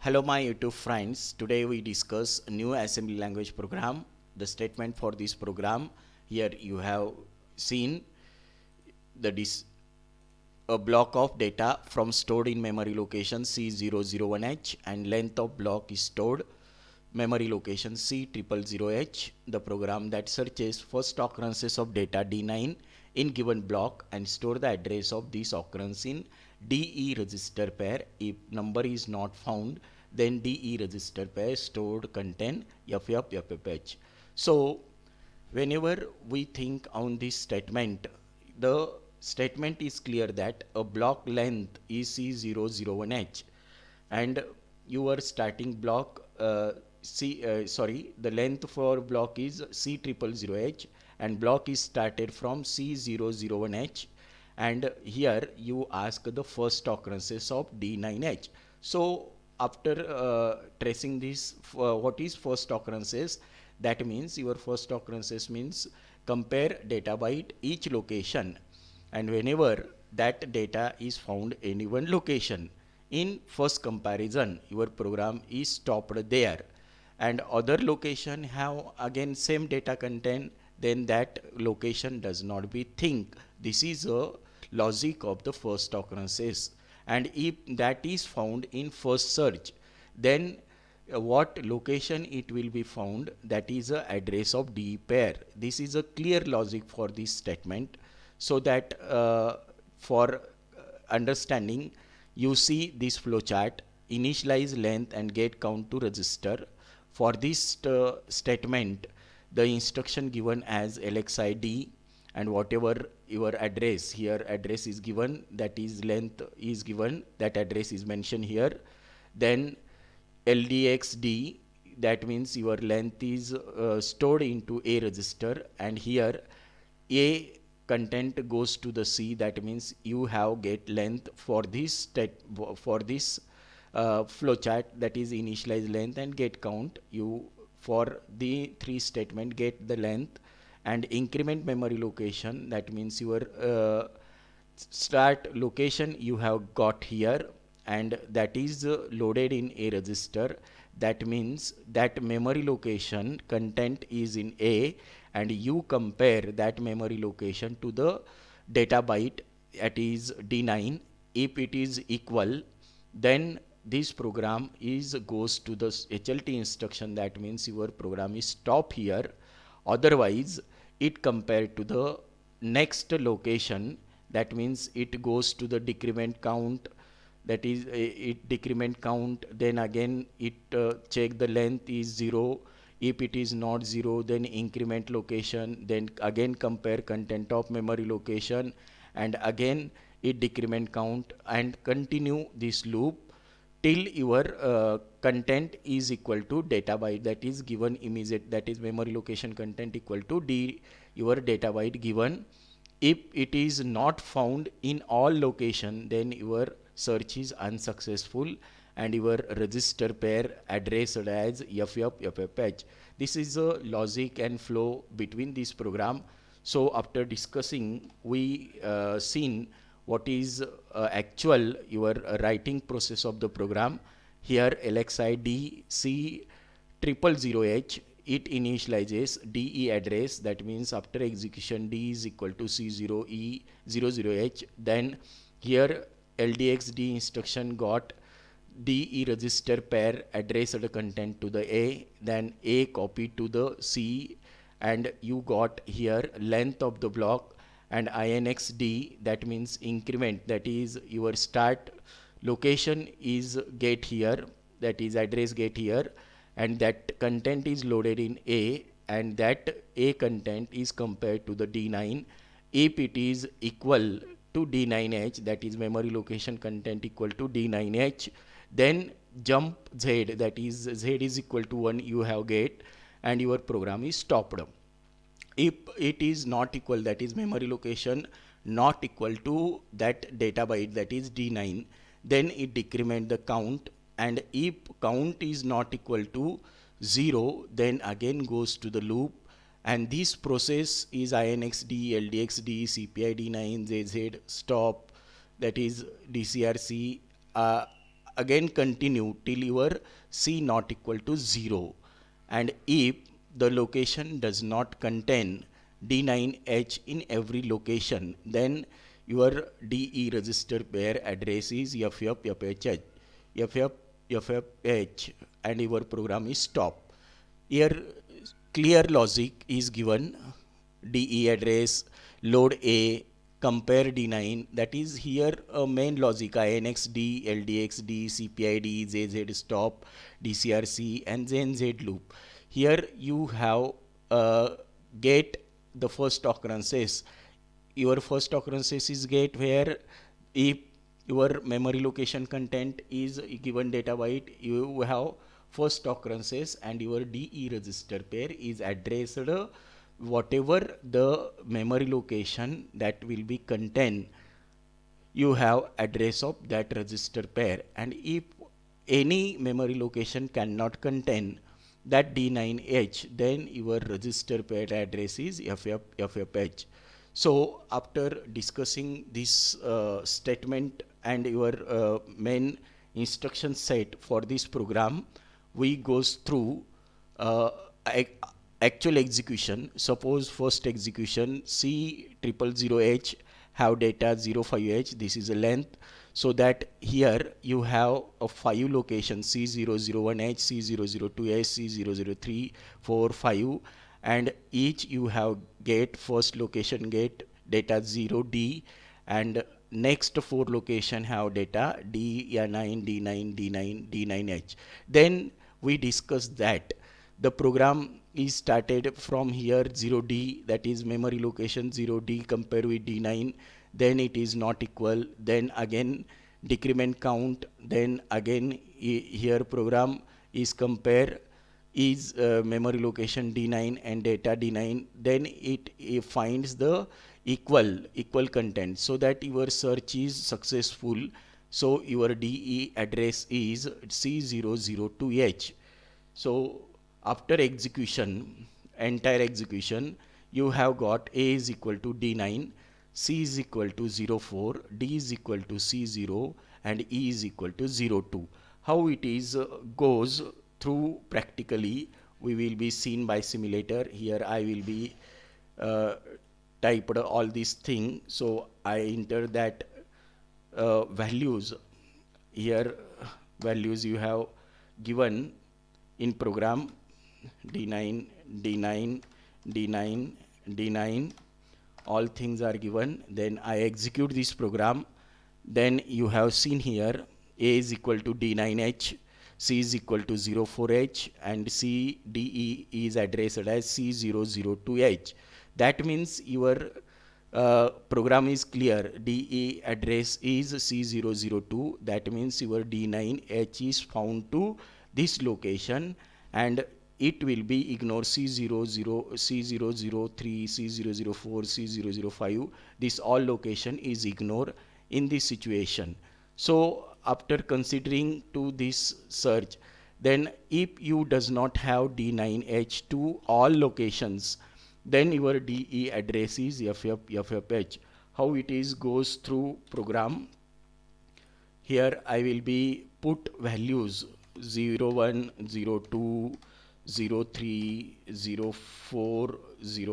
Hello my YouTube friends, today we discuss a new assembly language program. The statement for this program, here you have seen the a block of data from stored in memory location C001H and length of block is stored memory location C000H. The program that searches first occurrences of data D9 in given block and store the address of this occurrence in DE register pair. If number is not found, then DE register pair stored contain FFFFH. So whenever we think on this statement, the statement is clear that a block length is C001H and your starting block the length for block is C000H and block is started from C001H, and here you ask the first occurrences of D9H. So after tracing this, what is first occurrences, that means your first occurrences means compare data byte each location, and whenever that data is found in one location in first comparison, your program is stopped there, and other location have again same data content, then that location does not be think. This is a logic of the first occurrences, and if that is found in first search, then what location it will be found, that is a address of D pair. This is a clear logic for this statement, so that for understanding, you see this flowchart: initialize length and get count to register. For this statement, the instruction given as LXID, and whatever your address, here address is given, that is length is given, that address is mentioned here. Then LDXD, that means your length is stored into A register, and here A content goes to the C, that means you have get length for this flowchart, that is initialize length and get count. You for the three statement get the length and increment memory location, that means your start location you have got here, and that is loaded in A register. That means that memory location content is in A, and you compare that memory location to the data byte, that is D9. If it is equal, then this program is goes to the HLT instruction, that means your program is stop here. Otherwise it compared to the next location, that means it goes to the decrement count, that is it decrement count, then again it check the length is 0. If it is not 0, then increment location, then again compare content of memory location, and again it decrement count, and continue this loop till your content is equal to data byte that is given immediate, that is memory location content equal to D your data byte given. If it is not found in all location, then your search is unsuccessful and your register pair addressed as FFFFH. This is a logic and flow between this program. So after discussing, we seen what is actual your writing process of the program. Here LXID C000H, it initializes DE address, that means after execution D is equal to C0E00H. Then here LDXD instruction got DE register pair address the content to the A, then A copied to the C, and you got here length of the block, and INXD, that means increment, that is your start location is get here, that is address get here, and that content is loaded in A, and that A content is compared to the D9. If it is equal to D9H, that is memory location content equal to D9H, then jump Z, that is Z is equal to 1 you have get, and your program is stopped. If it is not equal, that is memory location not equal to that data byte, that is D9, then it decrement the count, and if count is not equal to 0, then again goes to the loop, and this process is INXD, LDXD, CPI D9, ZZ, stop, that is DCRC, again continue till your c not equal to 0. And if the location does not contain D9H in every location, then your DE register pair address is FFFH, FFFH, and your program is stop. Here clear logic is given: DE address, load A, compare D9. That is here a main logic: INXD, LDXD, CPID, ZZ stop, DCRC, and ZNZ loop. Here you have get the first occurrences. Your first occurrences is get where if your memory location content is given data byte, you have first occurrences, and your DE register pair is addressed whatever the memory location that will be contained, you have address of that register pair. And if any memory location cannot contain that D9H, then your register pair address is FFH. So after discussing this statement and your main instruction set for this program, we goes through actual execution. Suppose first execution C000H have data 05H, this is a length, so that here you have a 5 locations C001H, C002H, C003, 4, 5, and each you have get first location get data 0D, and next 4 location have data D9, D9, D9, D9H. Then we discuss that the program is started from here 0D, that is memory location 0D compare with D9, then it is not equal, then again decrement count, then again here program is compare is memory location D9 and data D9, then it finds the equal content, so that your search is successful. So your DE address is C002H. So after execution, entire execution, you have got A is equal to D9, C is equal to 04, D is equal to C0, and E is equal to 02. How it is goes through practically, we will be seen by simulator. Here I will be typed all these things. So I enter that values. Here values you have given in program D9, D9, D9, D9, all things are given. Then I execute this program. Then you have seen here A is equal to D9H, C is equal to 04H, and CDE is addressed as C002H. That means your program is clear. DE address is C002. That means your D9H is found to this location, and it will be ignore C00, C003, C004, C005. This all location is ignored in this situation. So after considering to this search, then if you does not have D9H to all locations, then your DE address is FFH. How it is goes through program. Here I will be put values 01, 02, 03, 04,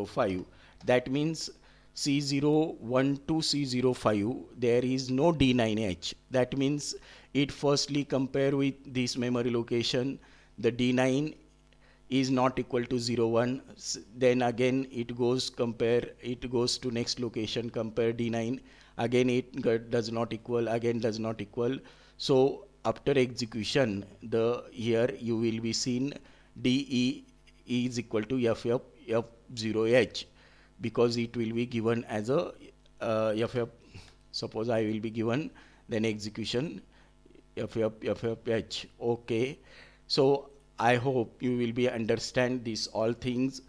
05. That means C01 to C05, there is no D9H. That means it firstly compare with this memory location. The D9 is not equal to 01. Then again it goes compare, it goes to next location, compare D9. Again it does not equal, again does not equal. So after execution, the here you will be seen DE is equal to FF0H, because it will be given as a FF. Suppose I will be given, then execution FFH. Okay. So I hope you will be understand these all things.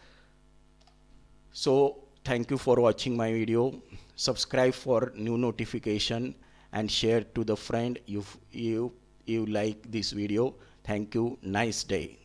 So thank you for watching my video. Subscribe for new notification and share to the friend if you like this video. Thank you. Nice day.